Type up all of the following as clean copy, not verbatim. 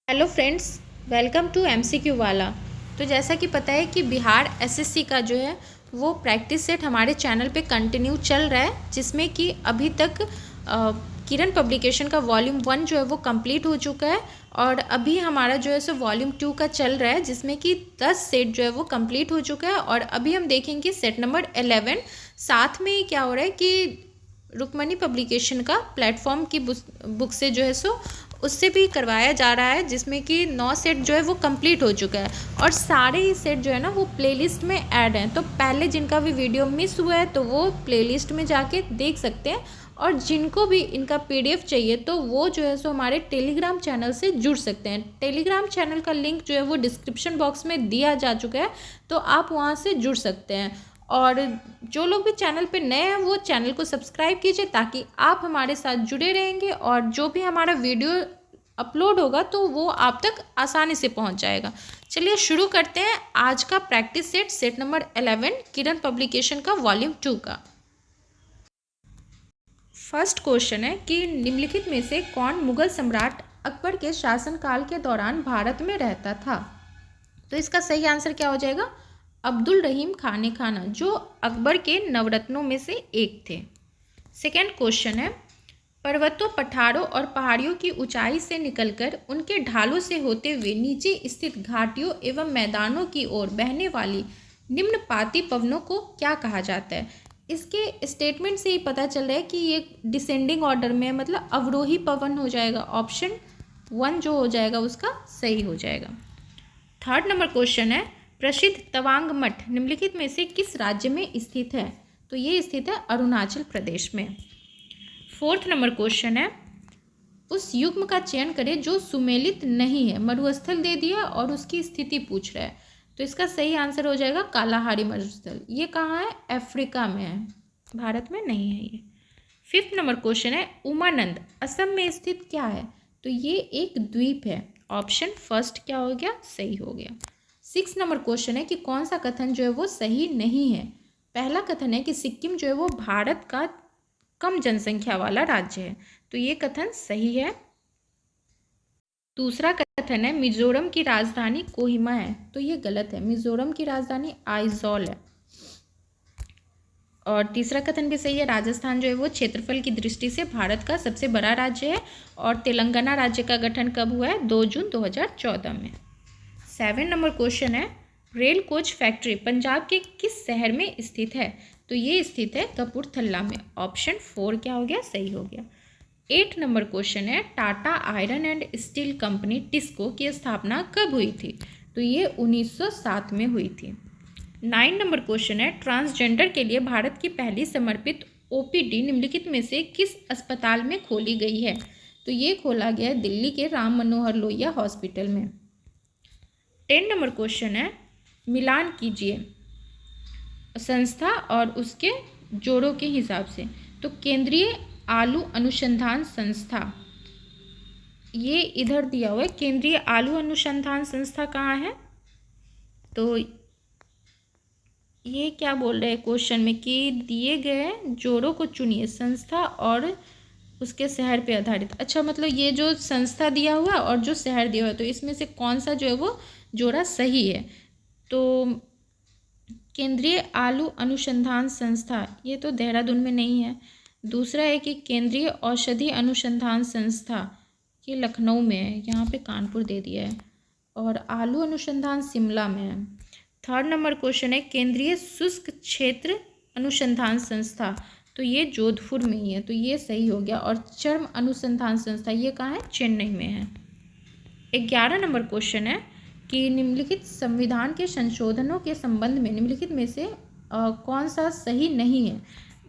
Hello friends, welcome to MCQ वाला। तो जैसा कि पता है कि बिहार एसएससी का जो है वो प्रैक्टिस सेट हमारे चैनल पे कंटिन्यू चल रहा है, जिसमें कि अभी तक किरण पब्लिकेशन का वॉल्यूम 1 जो है वो कंप्लीट हो चुका है और अभी हमारा जो है सो वॉल्यूम 2 का चल रहा है, जिसमें कि 10 सेट जो है वो कंप्लीट हो चुका है। और अभी हम देखेंगे सेट नंबर 11। साथ में क्या हो रहा है कि रुक्मणी पब्लिकेशन का प्लेटफॉर्म की बुक से जो है सो उससे भी करवाया जा रहा है, जिसमें कि 9 सेट जो है वो कंप्लीट हो चुका है और सारे ही सेट जो है ना वो प्लेलिस्ट में ऐड हैं। तो पहले जिनका भी वीडियो मिस हुआ है तो वो प्लेलिस्ट में जाके देख सकते हैं, और जिनको भी इनका पीडीएफ चाहिए तो वो जो है सो हमारे टेलीग्राम चैनल से जुड़ सकते हैं। टेलीग्राम चैनल का लिंक जो है वो डिस्क्रिप्शन बॉक्स में दिया जा चुका है, तो आप वहाँ से जुड़ सकते हैं। और जो लोग भी चैनल पे नए हैं वो चैनल को सब्सक्राइब कीजिए, ताकि आप हमारे साथ जुड़े रहेंगे और जो भी हमारा वीडियो अपलोड होगा तो वो आप तक आसानी से पहुंच जाएगा। चलिए शुरू करते हैं आज का प्रैक्टिस सेट, सेट नंबर 11 किरण पब्लिकेशन का वॉल्यूम 2 का। फर्स्ट क्वेश्चन है कि निम्नलिखित में से कौन मुगल सम्राट अकबर के शासनकाल के दौरान भारत में रहता था? तो इसका सही आंसर क्या हो जाएगा? अब्दुल रहीम खान खाना, जो अकबर के नवरत्नों में से एक थे। सेकेंड क्वेश्चन है, पर्वतों, पठारों और पहाड़ियों की ऊंचाई से निकलकर उनके ढालों से होते हुए नीचे स्थित घाटियों एवं मैदानों की ओर बहने वाली निम्नपाती पवनों को क्या कहा जाता है? इसके स्टेटमेंट से ही पता चल रहा है कि ये डिसेंडिंग ऑर्डर में, मतलब अवरोही पवन हो जाएगा। ऑप्शन 1 जो हो जाएगा उसका सही हो जाएगा। थर्ड नंबर क्वेश्चन है, प्रसिद्ध तवांग मठ निम्नलिखित में से किस राज्य में स्थित है? तो ये स्थित है अरुणाचल प्रदेश में। फोर्थ नंबर क्वेश्चन है, उस युग्म का चयन करें जो सुमेलित नहीं है। मरुस्थल दे दिया और उसकी स्थिति पूछ रहा है, तो इसका सही आंसर हो जाएगा कालाहारी मरुस्थल। ये कहाँ है? अफ्रीका में है, भारत में नहीं है ये। फिफ्थ नंबर क्वेश्चन है, उमानंद असम में स्थित क्या है? तो ये एक द्वीप है। ऑप्शन फर्स्ट क्या हो गया? सही हो गया। सिक्स नंबर क्वेश्चन है कि कौन सा कथन जो है वो सही नहीं है? पहला कथन है कि सिक्किम जो है वो भारत का कम जनसंख्या वाला राज्य है, तो ये कथन सही है। दूसरा कथन है मिजोरम की राजधानी कोहिमा है, तो ये गलत है। मिजोरम की राजधानी आइजॉल है। और तीसरा कथन भी सही है, राजस्थान जो है वो क्षेत्रफल की दृष्टि से भारत का सबसे बड़ा राज्य है। और तेलंगाना राज्य का गठन कब हुआ है? 2 जून 2014 में। 7 नंबर क्वेश्चन है, रेल कोच फैक्ट्री पंजाब के किस शहर में स्थित है? तो ये स्थित है कपूरथला में। ऑप्शन 4 क्या हो गया? सही हो गया। 8 नंबर क्वेश्चन है, Tata iron and steel company TISCO की स्थापना कब हुई थी? तो ये 1907 में हुई थी। 9 नंबर क्वेश्चन है, ट्रांसजेंडर के लिए भारत की पहली समर्पित ओपीडी निम्नलिखित में से किस अस्पताल में खोली गई है? तो ये खोला गया है दिल्ली के राम मनोहर लोहिया हॉस्पिटल में। 10 नंबर क्वेश्चन है, मिलान कीजिए संस्था और उसके जोड़ों के हिसाब से। तो केंद्रीय आलू अनुसंधान संस्था, ये इधर दिया हुआ है। केंद्रीय आलू अनुसंधान संस्था कहाँ है? तो ये क्या बोल रहे हैं क्वेश्चन में कि दिए गए जोड़ों को चुनिए, संस्था और उसके शहर पे आधारित। अच्छा, मतलब ये जो संस्था दिया हुआ और जो शहर दिया हुआ, तो इसमें से कौन सा जो है वो जोड़ा सही है? तो केंद्रीय आलू अनुसंधान संस्था, ये तो देहरादून में नहीं है। दूसरा है कि केंद्रीय औषधि अनुसंधान संस्था, ये लखनऊ में है, यहाँ पे कानपुर दे दिया है। और आलू अनुसंधान शिमला में है। थर्ड नंबर क्वेश्चन है, केंद्रीय शुष्क क्षेत्र अनुसंधान संस्था, तो ये जोधपुर में ही है, तो ये सही हो गया। और चर्म अनुसंधान संस्था ये कहाँ है? चेन्नई में है। 11 नंबर क्वेश्चन है कि निम्नलिखित संविधान के संशोधनों के संबंध में निम्नलिखित में से कौन सा सही नहीं है?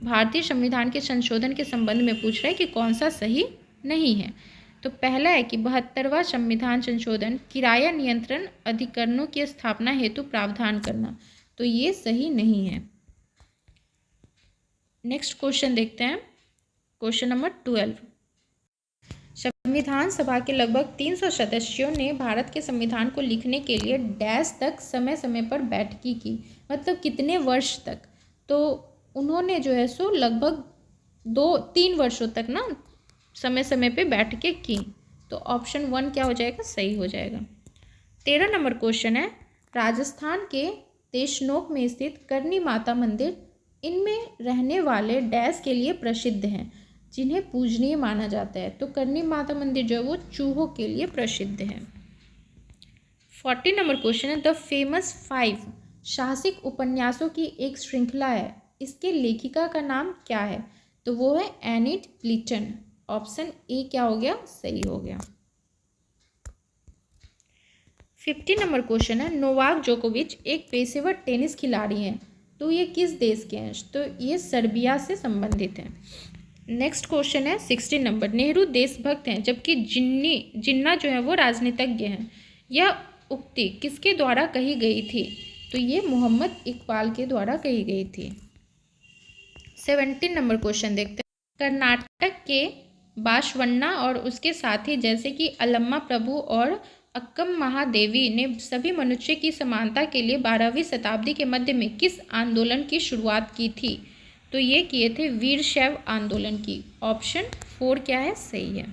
भारतीय संविधान के संशोधन के संबंध में पूछ रहा है कि कौन सा सही नहीं है। तो पहला है कि 72वां संविधान संशोधन किराया नियंत्रण अधिकरणों की स्थापना हेतु प्रावधान करना, तो ये सही नहीं है। नेक्स्ट क्वेश्चन देखते हैं, क्वेश्चन नंबर 12। संविधान सभा के लगभग 300 सदस्यों ने भारत के संविधान को लिखने के लिए डैश तक समय समय पर बैठकी की, मतलब कितने वर्ष तक? तो उन्होंने जो है सो लगभग 2-3 वर्षों तक ना समय समय पे बैठ के की। तो ऑप्शन 1 क्या हो जाएगा, सही हो जाएगा। 13 नंबर क्वेश्चन है, राजस्थान के देशनोक में स्थित करनी माता मंदिर इनमें रहने वाले डैश के लिए प्रसिद्ध हैं जिन्हें पूजनीय माना जाता है। तो करनी माता मंदिर जो है वो चूहों के लिए प्रसिद्ध है। 40 नंबर क्वेश्चन है, द फेमस 5 साहसिक उपन्यासों की एक श्रृंखला है, इसके लेखिका का नाम क्या है? तो वो है एनिट ब्लिटन। ऑप्शन ए क्या हो गया, सही हो गया। 50 नंबर क्वेश्चन है, नोवाक जोकोविच एक पेशेवर टेनिस खिलाड़ी हैं, तो ये किस देश के हैं? तो ये सर्बिया से संबंधित हैं। नेक्स्ट क्वेश्चन है 60 नंबर, नेहरू देशभक्त हैं जबकि जिन्ना जो है वो राजनीतिज्ञ हैं, यह उक्ति किसके द्वारा कही गई थी? तो ये मोहम्मद इकबाल के द्वारा कही गई थी। 17 नंबर क्वेश्चन देखते हैं, कर्नाटक के बाशवन्ना और उसके साथी जैसे कि अल्लम्मा प्रभु और अक्कम महादेवी ने सभी मनुष्य की समानता के लिए 12वीं शताब्दी के मध्य में किस आंदोलन की शुरुआत की थी? तो ये किए थे वीरशैव आंदोलन की। ऑप्शन 4 क्या है, सही है।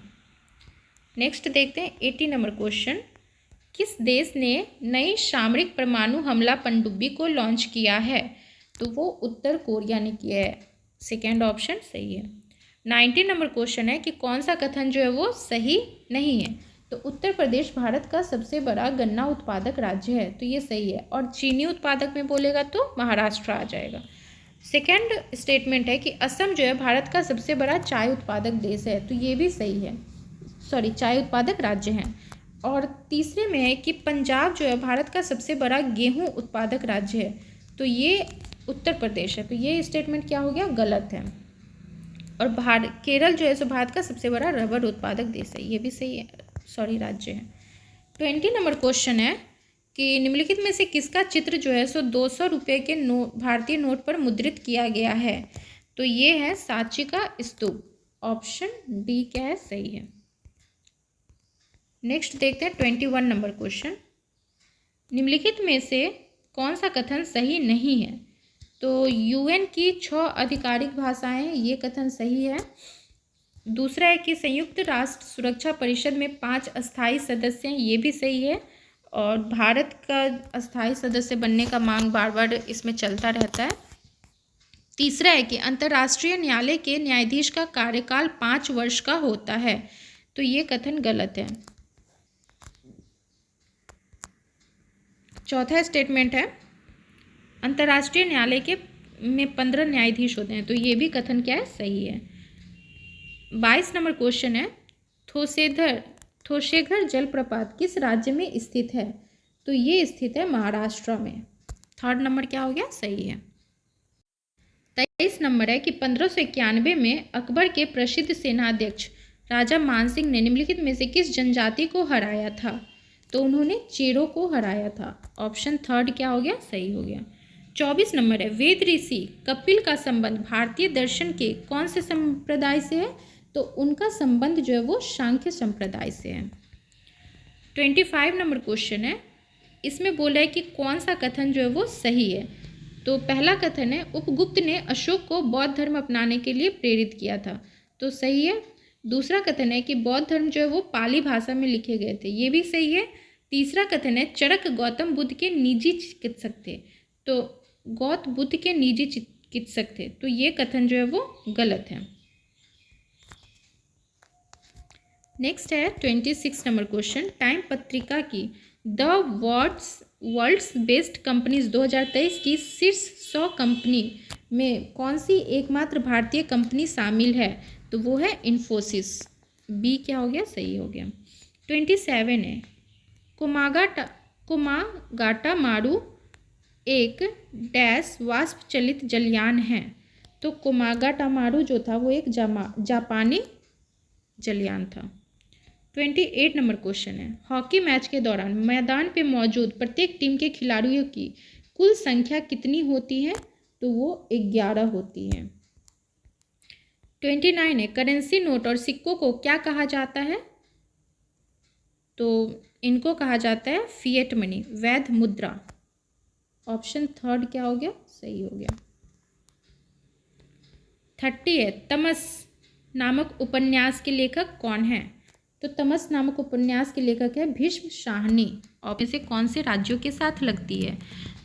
नेक्स्ट देखते हैं 80 नंबर क्वेश्चन, किस देश ने नई सामरिक परमाणु हमला पनडुब्बी को लॉन्च किया है? तो वो उत्तर कोरिया ने किया है। सेकेंड ऑप्शन सही है। 90 नंबर क्वेश्चन है कि कौन सा कथन जो है वो सही नहीं है? तो उत्तर प्रदेश भारत का सबसे बड़ा गन्ना उत्पादक राज्य है, तो ये सही है। और चीनी उत्पादक में बोलेगा तो महाराष्ट्र आ जाएगा। सेकेंड स्टेटमेंट है कि असम जो है भारत का सबसे बड़ा चाय उत्पादक देश है, तो ये भी सही है, चाय उत्पादक राज्य है। और तीसरे में है कि पंजाब जो है भारत का सबसे बड़ा गेहूं उत्पादक राज्य है, तो ये उत्तर प्रदेश है, तो ये स्टेटमेंट क्या हो गया, गलत है। और केरल जो है सो भारत का सबसे बड़ा रबर उत्पादक देश है, ये भी सही है, राज्य है। 20 नंबर क्वेश्चन है कि निम्नलिखित में से किसका चित्र जो है सो 200 रुपये के भारतीय नोट पर मुद्रित किया गया है? तो ये है सांची का स्तूप। ऑप्शन डी क्या है, सही है। नेक्स्ट देखते हैं 21 नंबर क्वेश्चन, निम्नलिखित में से कौन सा कथन सही नहीं है? तो यूएन की 6 आधिकारिक भाषाएं हैं, ये कथन सही है। दूसरा है कि संयुक्त राष्ट्र सुरक्षा परिषद में 5 अस्थायी सदस्य हैं, ये भी सही है। और भारत का अस्थायी सदस्य बनने का मांग बार बार इसमें चलता रहता है। तीसरा है कि अंतर्राष्ट्रीय न्यायालय के न्यायाधीश का कार्यकाल 5 वर्ष का होता है, तो ये कथन गलत है। चौथा स्टेटमेंट है अंतर्राष्ट्रीय न्यायालय के में 15 न्यायाधीश होते हैं, तो ये भी कथन क्या है, सही है। 22 नंबर क्वेश्चन है थोशेघर जलप्रपात किस राज्य में स्थित है? तो ये स्थित है महाराष्ट्र में। थर्ड नंबर क्या हो गया, सही है। 23 नंबर है कि 1591 में अकबर के प्रसिद्ध सेनाध्यक्ष राजा मानसिंह ने निम्नलिखित में से किस जनजाति को हराया था? तो उन्होंने चेरों को हराया था। ऑप्शन थर्ड क्या हो गया, सही हो गया। 24 नंबर है वेद ऋषि कपिल का संबंध भारतीय दर्शन के कौन से संप्रदाय से है? तो उनका संबंध जो है वो सांख्य संप्रदाय से है। 25 नंबर क्वेश्चन है, इसमें बोला है कि कौन सा कथन जो है वो सही है? तो पहला कथन है उपगुप्त ने अशोक को बौद्ध धर्म अपनाने के लिए प्रेरित किया था, तो सही है। दूसरा कथन है कि बौद्ध धर्म जो है वो पाली भाषा में लिखे गए थे, ये भी सही है। तीसरा कथन है चरक गौतम बुद्ध के निजी चिकित्सक थे, तो गौतम बुद्ध के निजी चिकित्सक थे, तो ये कथन जो है वो गलत है। नेक्स्ट है 26 नंबर क्वेश्चन, टाइम पत्रिका की द वर्ल्ड्स बेस्ट कंपनीज 2023 की शीर्ष 100 कंपनी में कौन सी एकमात्र भारतीय कंपनी शामिल है? तो वो है इन्फोसिस। बी क्या हो गया, सही हो गया। 27 है कुमागाटा मारू एक डैश वाष्प चलित जलयान है, तो कुमागाटा मारू जो था वो एक जापानी जलयान था। 28 नंबर क्वेश्चन है हॉकी मैच के दौरान मैदान पे मौजूद प्रत्येक टीम के खिलाड़ियों की कुल संख्या कितनी होती है? तो वो 11 होती है। 29 है करेंसी नोट और सिक्कों को क्या कहा जाता है? तो इनको कहा जाता है फिएट मनी, वैध मुद्रा। ऑप्शन थर्ड क्या हो गया, सही हो गया। 30 है तमस नामक उपन्यास के लेखक कौन है? तो तमस नामक उपन्यास के लेखक है भीष्म शाहनी। और इसे कौन से राज्यों के साथ लगती है?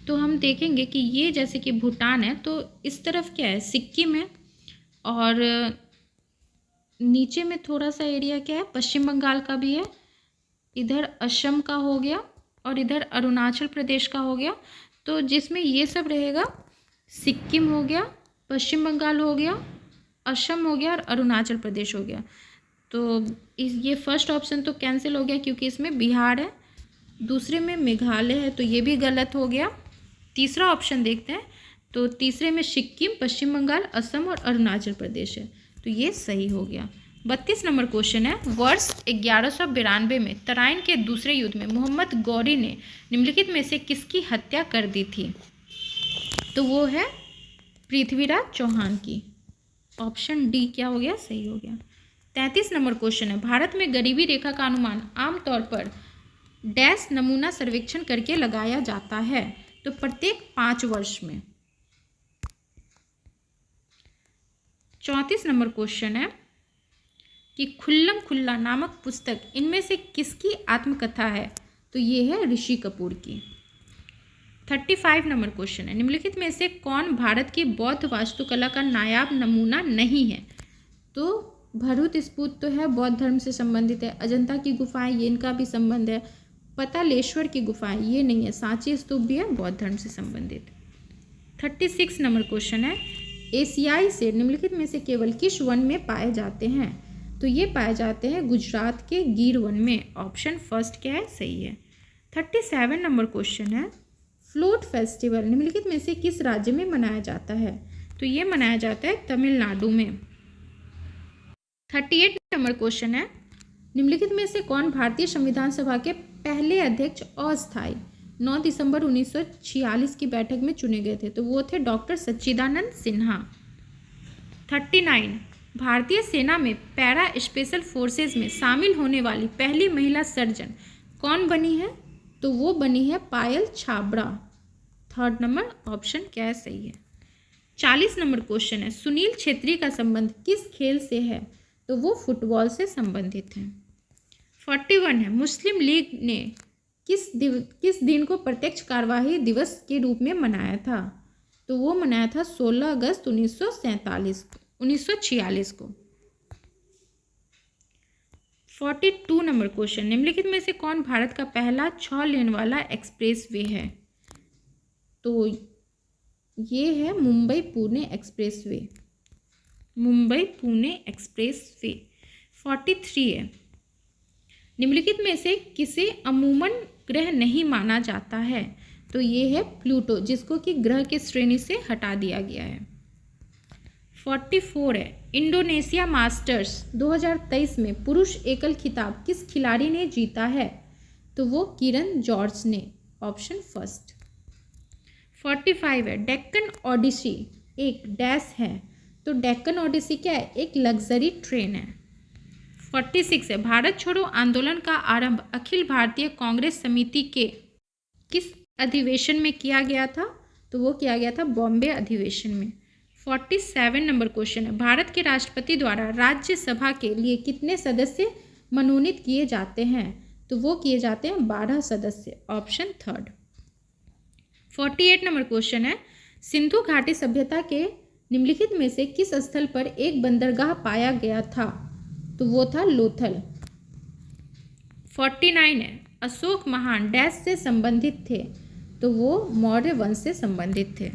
तो हम देखेंगे कि ये जैसे कि भूटान है तो इस तरफ क्या है, सिक्किम है, और नीचे में थोड़ा सा एरिया क्या है, पश्चिम बंगाल का भी है, इधर असम का हो गया और इधर अरुणाचल प्रदेश का हो गया। तो जिसमें ये सब रहेगा, सिक्किम हो गया, पश्चिम बंगाल हो गया, असम हो गया और अरुणाचल प्रदेश हो गया। तो ये फर्स्ट ऑप्शन तो कैंसिल हो गया क्योंकि इसमें बिहार है। दूसरे में मेघालय है तो ये भी गलत हो गया। तीसरा ऑप्शन देखते हैं, तो तीसरे में सिक्किम, पश्चिम बंगाल, असम और अरुणाचल प्रदेश है, तो ये सही हो गया। 32 नंबर क्वेश्चन है, वर्ष 1192 में तराइन के दूसरे युद्ध में मोहम्मद गौरी ने निम्नलिखित में से किसकी हत्या कर दी थी? तो वो है पृथ्वीराज चौहान की। ऑप्शन डी क्या हो गया, सही हो गया। 33 नंबर क्वेश्चन है, भारत में गरीबी रेखा का अनुमान आमतौर पर डैश नमूना सर्वेक्षण करके लगाया जाता है? तो प्रत्येक 5 वर्ष में। 34 नंबर क्वेश्चन है कि खुल्लम खुल्ला नामक पुस्तक इनमें से किसकी आत्मकथा है? तो ये है ऋषि कपूर की। 35 नंबर क्वेश्चन है, निम्नलिखित में से कौन भारत की बौद्ध वास्तुकला का नायाब नमूना नहीं है? तो भरूत स्तूप तो है, बौद्ध धर्म से संबंधित है। अजंता की गुफाएं, ये इनका भी संबंध है। पतालेश्वर की गुफाएं, ये नहीं है। सांची स्तूप भी है, बौद्ध धर्म से संबंधित। 36 नंबर क्वेश्चन है, एशियाई शेर निम्नलिखित में से केवल किस वन में पाए जाते हैं? तो ये पाए जाते हैं गुजरात के गिर वन में। ऑप्शन फर्स्ट क्या है, सही है। 37 नंबर क्वेश्चन है, फ्लोट फेस्टिवल निम्नलिखित में से किस राज्य में मनाया जाता है? तो ये मनाया जाता है तमिलनाडु में। 38 नंबर क्वेश्चन है, निम्नलिखित में से कौन भारतीय संविधान सभा के पहले अध्यक्ष अस्थायी 9 दिसंबर 1946 की बैठक में चुने गए थे? तो वो थे डॉक्टर सच्चिदानंद सिन्हा। 39, भारतीय सेना में पैरा स्पेशल फोर्सेज में शामिल होने वाली पहली महिला सर्जन कौन बनी है? तो वो बनी है पायल छाबड़ा। 3rd नंबर ऑप्शन क्या है, सही है। 40 नंबर क्वेश्चन है, सुनील छेत्री का संबंध किस खेल से है? तो वो फुटबॉल से संबंधित है। 41 है, मुस्लिम लीग ने किस दिन को प्रत्यक्ष कार्यवाही दिवस के रूप में मनाया था? तो वो मनाया था 16 अगस्त 1946 को। 42 नंबर क्वेश्चन, निम्नलिखित में से कौन भारत का पहला 6 लेन वाला एक्सप्रेस वे है? तो ये है Mumbai Pune express way. Mumbai Pune express way. 43 है, निम्नलिखित में से किसे अमूमन ग्रह नहीं माना जाता है? तो ये है प्लूटो, जिसको कि ग्रह की श्रेणी से हटा दिया गया है। 44 है, इंडोनेशिया मास्टर्स 2023 में पुरुष एकल खिताब किस खिलाड़ी ने जीता है? तो वो किरण जॉर्ज ने। Option first. 45 है, डेक्कन ओडिसी एक डैश है? तो डेक्कन ओडिसी क्या है? एक लग्जरी ट्रेन है। 46 है, भारत छोड़ो आंदोलन का आरंभ अखिल भारतीय कांग्रेस समिति के किस अधिवेशन में किया गया था? तो वो किया गया था बॉम्बे अधिवेशन में। 47 नंबर क्वेश्चन है, भारत के राष्ट्रपति द्वारा राज्यसभा के लिए कितने सदस्य मनोनीत किए जाते हैं? तो वो किए जाते हैं 12 सदस्य। Option 3rd। 48 नंबर क्वेश्चन है, सिंधु घाटी सभ्यता के निम्नलिखित में से किस स्थल पर एक बंदरगाह पाया गया था? तो वो था लोथल। 49 है, अशोक महान डैश से संबंधित थे? तो वो मौर्य वंश से संबंधित थे।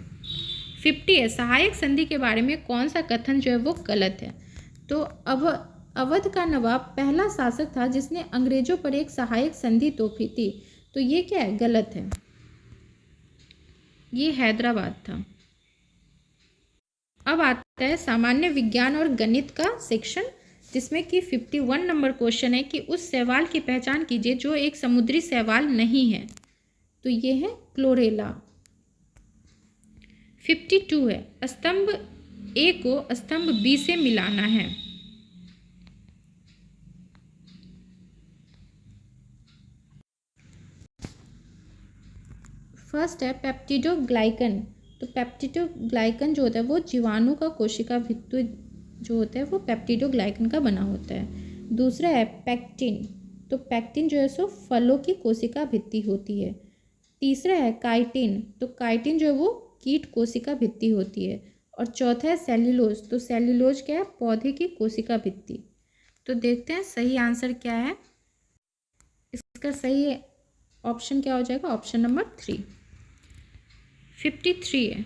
50 है, सहायक संधि के बारे में कौन सा कथन जो है वो गलत है? तो अवध का नवाब पहला शासक था जिसने अंग्रेजों पर एक सहायक संधि थोपी थी। तो ये क्या है? गलत है, ये हैदराबाद था। अब आता है सामान्य विज्ञान और गणित का सेक्शन, जिसमें कि 51 नंबर क्वेश्चन है कि उस शैवाल की पहचान कीजिए जो एक समुद्री शैवाल नहीं है। तो ये है क्लोरेला। 52 है, स्तंभ ए को स्तंभ बी से मिलाना है। फर्स्ट है पेप्टिडोग्लाइकन। तो पेप्टिडोग्लाइकन जो होता है वो जीवाणु का कोशिका भित्ति जो होता है वो पेप्टिडोग्लाइकन का बना होता है। दूसरा है पैक्टिन, तो पैक्टिन जो है सो फलों की कोशिका भित्ति होती है। तीसरा है काइटिन, तो काइटिन जो है वो कीट कोशिका भित्ति होती है। और चौथा है सेल्यूलोज, तो सेल्यूलोज क्या है, पौधे की कोशिका भित्ति। तो देखते हैं सही आंसर क्या है। इसका सही ऑप्शन क्या हो जाएगा, ऑप्शन नंबर 3। 53 है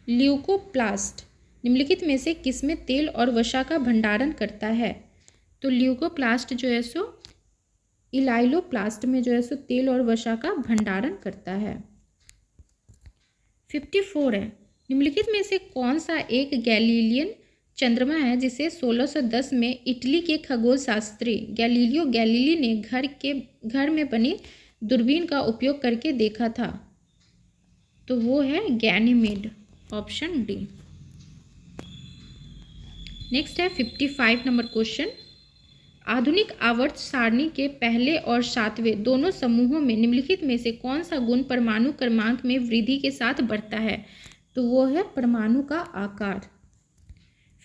ल्यूकोप्लास्ट निम्नलिखित में से किसमें तेल और वसा का भंडारण करता है। तो ल्यूकोप्लास्ट जो है सो इलाइलोप्लास्ट में जो है सो तेल और वसा का भंडारण करता है। 54 है निम्नलिखित में से कौन सा एक गैलीलियन चंद्रमा है जिसे 1610 में इटली के खगोल शास्त्री गैलीलियो गैलीली ने घर में बनी दूरबीन का उपयोग करके देखा था। तो वो है गैनीमेड, ऑप्शन डी। नेक्स्ट है 55 नंबर क्वेश्चन। आधुनिक आवर्त सारणी के पहले और सातवें दोनों समूहों में निम्नलिखित में से कौन सा गुण परमाणु क्रमांक में वृद्धि के साथ बढ़ता है। तो वो है परमाणु का आकार।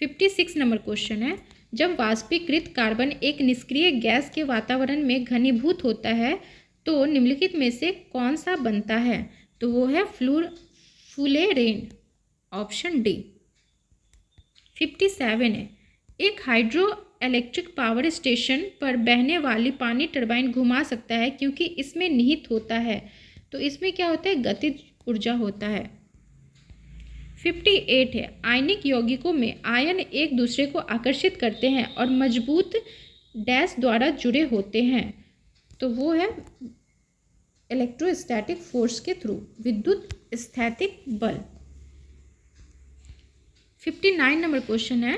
56 नंबर क्वेश्चन है जब वाष्पीकृत कार्बन एक निष्क्रिय गैस के वातावरण में घनीभूत होता है तो निम्नलिखित में से कौन सा बनता है। तो वो है फ्लूरेन, ऑप्शन डी। 57 है एक हाइड्रो इलेक्ट्रिक पावर स्टेशन पर बहने वाली पानी टरबाइन घुमा सकता है क्योंकि इसमें निहित होता है। तो इसमें क्या होता है, गतिज ऊर्जा होता है। 58 है आयनिक यौगिकों में आयन एक दूसरे को आकर्षित करते हैं और मजबूत डैश द्वारा जुड़े होते हैं। तो वो है इलेक्ट्रोस्टैटिक फोर्स के थ्रू, विद्युत स्थैतिक बल। 59 नंबर क्वेश्चन है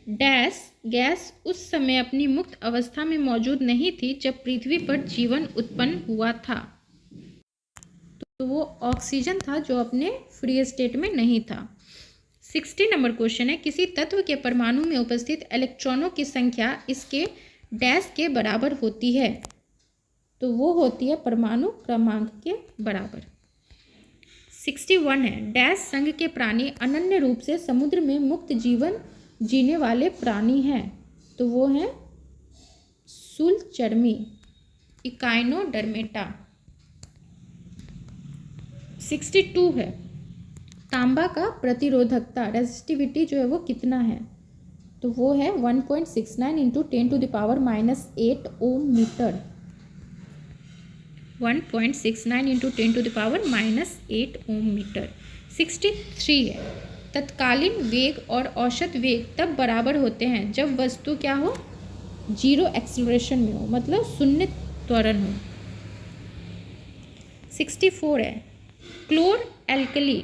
डैश गैस उस समय अपनी मुक्त अवस्था में मौजूद नहीं थी जब पृथ्वी पर जीवन उत्पन्न हुआ था। तो वो ऑक्सीजन था जो अपने फ्री स्टेट में नहीं था। 60 नंबर क्वेश्चन है किसी तत्व के परमाणु में उपस्थित इलेक्ट्रॉनों की संख्या इसके डैश के बराबर होती है। तो वो होती है परमाणु क्रमांक के बराबर। 61 है डैश संघ के प्राणी अनन्य रूप से समुद्र में मुक्त जीवन जीने वाले प्राणी हैं। तो वो हैं सूलचर्मी, इकाइनोडर्मेटा। 62 है तांबा का प्रतिरोधकता रेजिस्टिविटी जो है वो कितना है। तो वो है 1.69 इंटू 10⁻⁻8 ओम मीटर। 1.69 इंटू 10⁻⁸ ओम मीटर। 63 है तत्कालीन वेग और औसत वेग तब बराबर होते हैं जब वस्तु क्या हो, जीरो एक्सीलरेशन में हो, मतलब शून्य त्वरण हो। 64 है क्लोर एल्कली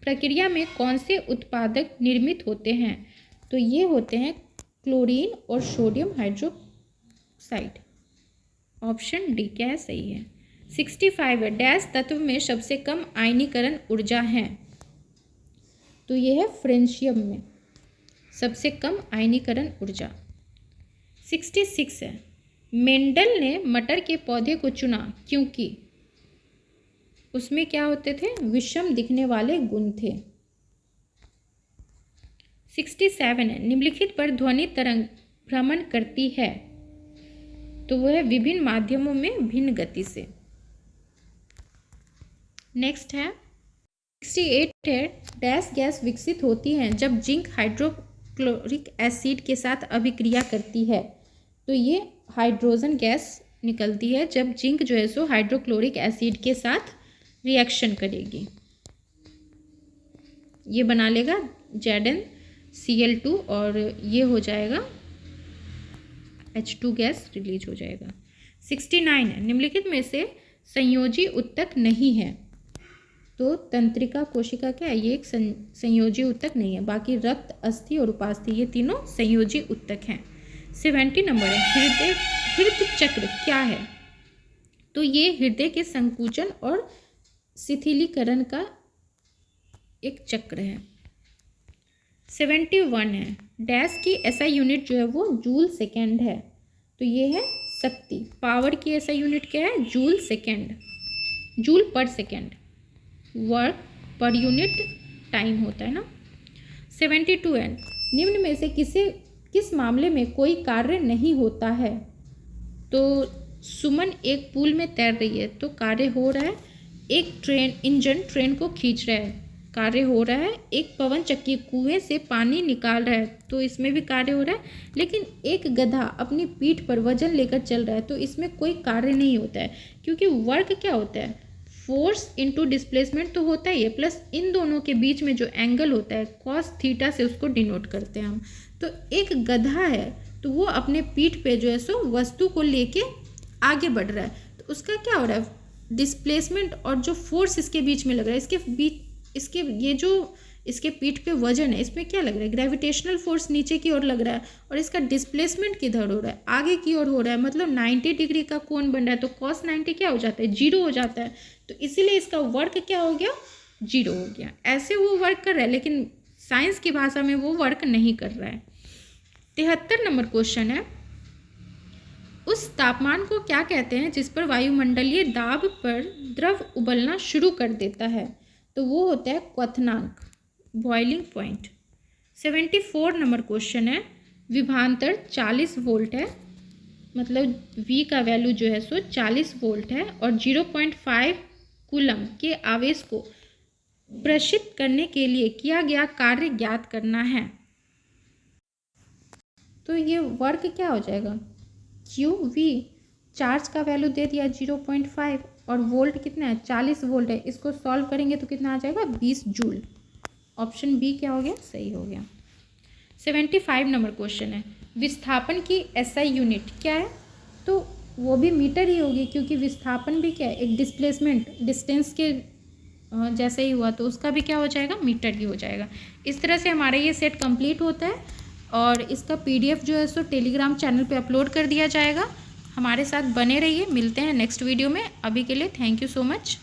प्रक्रिया में कौन से उत्पादक निर्मित होते हैं। तो ये होते हैं क्लोरीन और सोडियम हाइड्रोक्साइड, ऑप्शन डी क्या है सही है। 65 है डैश तत्व में सबसे कम आयनीकरण ऊर्जा है। तो ये है फ्रेंशियम में सबसे कम आयनीकरण ऊर्जा। 66 है मेंडल ने मटर के पौधे को चुना क्योंकि उसमें क्या होते थे, विषम दिखने वाले गुण थे। 67 है निम्नलिखित पर ध्वनि तरंग भ्रमण करती है। तो वह है विभिन्न माध्यमों में भिन्न गति से। नेक्स्ट है 68 है डैश गैस विकसित होती है जब जिंक हाइड्रोक्लोरिक एसिड के साथ अभिक्रिया करती है। तो ये हाइड्रोजन गैस निकलती है जब जिंक जो है सो हाइड्रोक्लोरिक एसिड के साथ रिएक्शन करेगी, ये बना लेगा ZnCl2 और ये हो जाएगा H2 गैस रिलीज हो जाएगा। 69 है निम्नलिखित में से संयोजी उत्तक नहीं है। तो तंत्रिका कोशिका क्या है, ये एक संयोजी उत्तक नहीं है, बाकी रक्त, अस्थि और उपास्थि ये तीनों संयोजी उत्तक हैं। 70 नंबर है हृदय चक्र क्या है। तो ये हृदय के संकुचन और शिथिलीकरण का एक चक्र है। 71 है डैश की SI यूनिट जो है वो जूल सेकेंड है। तो ये है शक्ति, पावर की SI यूनिट क्या है, जूल सेकेंड, जूल पर second, work per unit time होता है ना। 72 है निम्न में से किसे किस मामले में कोई कार्य नहीं होता है? तो सुमन एक पूल में तैर रही है, तो कार्य हो रहा है। एक इंजन ट्रेन को खींच रहा है, कार्य हो रहा है। एक पवन चक्की कुएं से पानी निकाल रहा है, तो इसमें भी कार्य हो रहा है। लेकिन एक गधा अपनी पीठ पर वजन लेकर चल रहा है, तो इसमें कोई कार्य नहीं होता है, क्योंकि वर्क क्या होता है, फोर्स इनटू डिस्प्लेसमेंट तो होता ही है, प्लस इन दोनों के बीच में जो एंगल होता है कॉस थीटा से उसको डिनोट करते हैं हम। तो एक गधा है, तो वो अपने पीठ पे जो है सो वस्तु को लेके आगे बढ़ रहा है, तो उसका क्या हो रहा है, डिस्प्लेसमेंट और जो फोर्स इसके बीच में लग रहा है, इसके पीठ पे वजन है, इसमें क्या लग रहा है, ग्रेविटेशनल फोर्स नीचे की ओर लग रहा है, और इसका डिस्प्लेसमेंट किधर हो रहा है, आगे की ओर हो रहा है, मतलब 90 डिग्री का कोण बन रहा है, तो cos 90 क्या हो जाता है, 0 हो जाता है। तो इसीलिए इसका वर्क क्या हो गया, 0 हो गया। ऐसे वो वर्क कर रहा है, लेकिन साइंस की भाषा में वो वर्क नहीं कर रहा है। 73 नंबर क्वेश्चन है, उस तापमान को क्या कहते हैं जिस पर वायुमंडलीय दाब पर द्रव उबलना शुरू कर देता है? तो वो होता है क्वथनांक, बॉइलिंग पॉइंट। 74 नंबर क्वेश्चन है, विभवांतर 40 वोल्ट है, मतलब V का वैल्यू जो है सो 40 वोल्ट है, और 0.5 कूलम के आवेश को प्रेषित करने के लिए किया गया कार्य ज्ञात करना है। तो ये वर्क क्या हो जाएगा, QV, चार्ज का वैल्यू दे दिया 0.5 और वोल्ट कितना है, 40 वोल्ट है। इसको सॉल्व करेंगे तो कितना आ जाएगा, 20 जूल। ऑप्शन बी क्या हो गया, सही हो गया। 75 नंबर क्वेश्चन है, विस्थापन की SI यूनिट क्या है? तो वो भी मीटर ही होगी, क्योंकि विस्थापन भी क्या है, एक डिस्प्लेसमेंट डिस्टेंस के जैसे ही हुआ, तो उसका भी क्या हो जाएगा, मीटर ही हो जाएगा। इस तरह से हमारा ये सेट कंप्लीट होता है, और इसका PDF जो है सो टेलीग्राम चैनल पे अपलोड कर दिया जाएगा। हमारे साथ बने रहिए, मिलते हैं नेक्स्ट वीडियो में। अभी के लिए थैंक यू सो मच।